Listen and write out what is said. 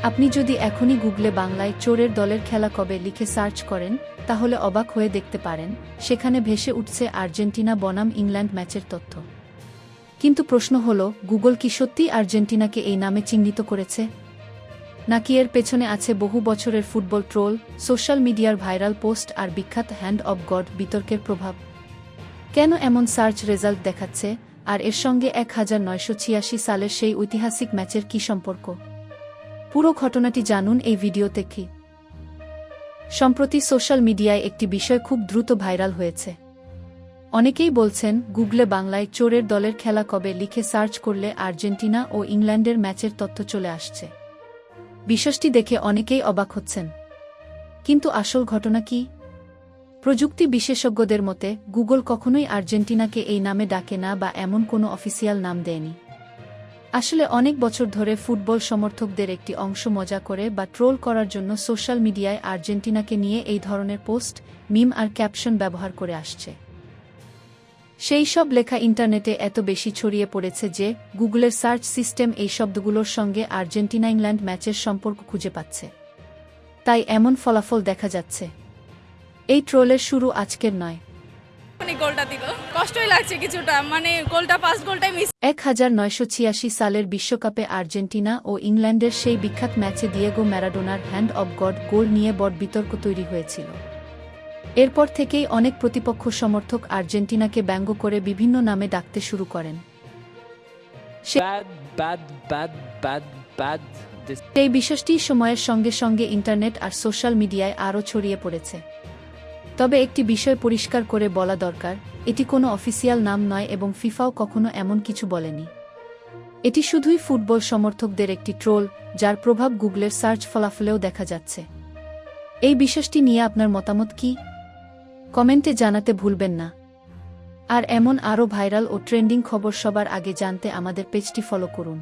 আপনি যদি এখনই গুগলে বাংলায় চোরের দলের খেলা কবে লিখে সার্চ করেন, তাহলে অবাক হয়ে দেখতে পারেন সেখানে ভেসে উঠছে আর্জেন্টিনা বনাম ইংল্যান্ড ম্যাচের তথ্য। কিন্তু প্রশ্ন হল, গুগল কি সত্যিই আর্জেন্টিনাকে এই নামে চিহ্নিত করেছে, নাকি এর পেছনে আছে বহু বছরের ফুটবল ট্রোল, সোশ্যাল মিডিয়ার ভাইরাল পোস্ট আর বিখ্যাত হ্যান্ড অব গড বিতর্কের প্রভাব? কেন এমন সার্চ রেজাল্ট দেখাচ্ছে, আর এর সঙ্গে 1986 সালের সেই ঐতিহাসিক ম্যাচের কী সম্পর্ক? পুরো ঘটনাটি জানুন এই ভিডিওতে। কি সম্প্রতি সোশ্যাল মিডিয়ায় একটি বিষয় খুব দ্রুত ভাইরাল হয়েছে। অনেকেই বলছেন গুগলে বাংলায় চোরের দলের খেলা কবে লিখে সার্চ করলে আর্জেন্টিনা ও ইংল্যান্ডের ম্যাচের তথ্য চলে আসছে। বিষয়টি দেখে অনেকেই অবাক হচ্ছেন। কিন্তু আসল ঘটনা কি? প্রযুক্তি বিশেষজ্ঞদের মতে গুগল কখনোই আর্জেন্টিনাকে এই নামে ডাকে না বা এমন কোনো অফিসিয়াল নাম দেয়নি। আসলে অনেক বছর ধরে ফুটবল সমর্থকদের একটি অংশ মজা করে বা ট্রোল করার জন্য সোশ্যাল মিডিয়ায় আর্জেন্টিনাকে নিয়ে এই ধরনের পোস্ট, মিম আর ক্যাপশন ব্যবহার করে আসছে। সেই সব লেখা ইন্টারনেটে এত বেশি ছড়িয়ে পড়েছে যে গুগলের সার্চ সিস্টেম এই শব্দগুলোর সঙ্গে আর্জেন্টিনা ইংল্যান্ড ম্যাচের সম্পর্ক খুঁজে পাচ্ছে। তাই এমন ফলাফল দেখা যাচ্ছে। এই ট্রোলের শুরু আজকের নয়। গোলটা দিল, কষ্টই লাগছে কিছুটা, গোলটা ফার্স্ট গোলটাই মিস। 1986 সালের বিশ্বকাপে আর্জেন্টিনা ও ইংল্যান্ডের সেই বিখ্যাত ম্যাচে দিয়েগো ম্যারাডোনার হ্যান্ড অব গড গোল নিয়ে বড় বিতর্ক তৈরি হয়েছিল। এরপর থেকেই অনেক প্রতিপক্ষ সমর্থক আর্জেন্টিনাকে ব্যঙ্গ করে বিভিন্ন নামে ডাকতে শুরু করেন। সেই বিষয়টি সময়ের সঙ্গে সঙ্গে ইন্টারনেট আর সোশ্যাল মিডিয়ায় আরও ছড়িয়ে পড়েছে। তবে একটি বিষয় পরিষ্কার করে বলা দরকার, এটি কোনো অফিসিয়াল নাম নয় এবং ফিফাও কখনো এমন কিছু বলেনি। এটি শুধুই ফুটবল সমর্থকদের একটি ট্রোল, যার প্রভাব গুগলের সার্চ ফলাফলেও দেখা যাচ্ছে। এই বিষয়টি নিয়ে আপনার মতামত কি? কমেন্টে জানাতে ভুলবেন না। আর এমন আরও ভাইরাল ও ট্রেন্ডিং খবর সবার আগে জানতে আমাদের পেজটি ফলো করুন।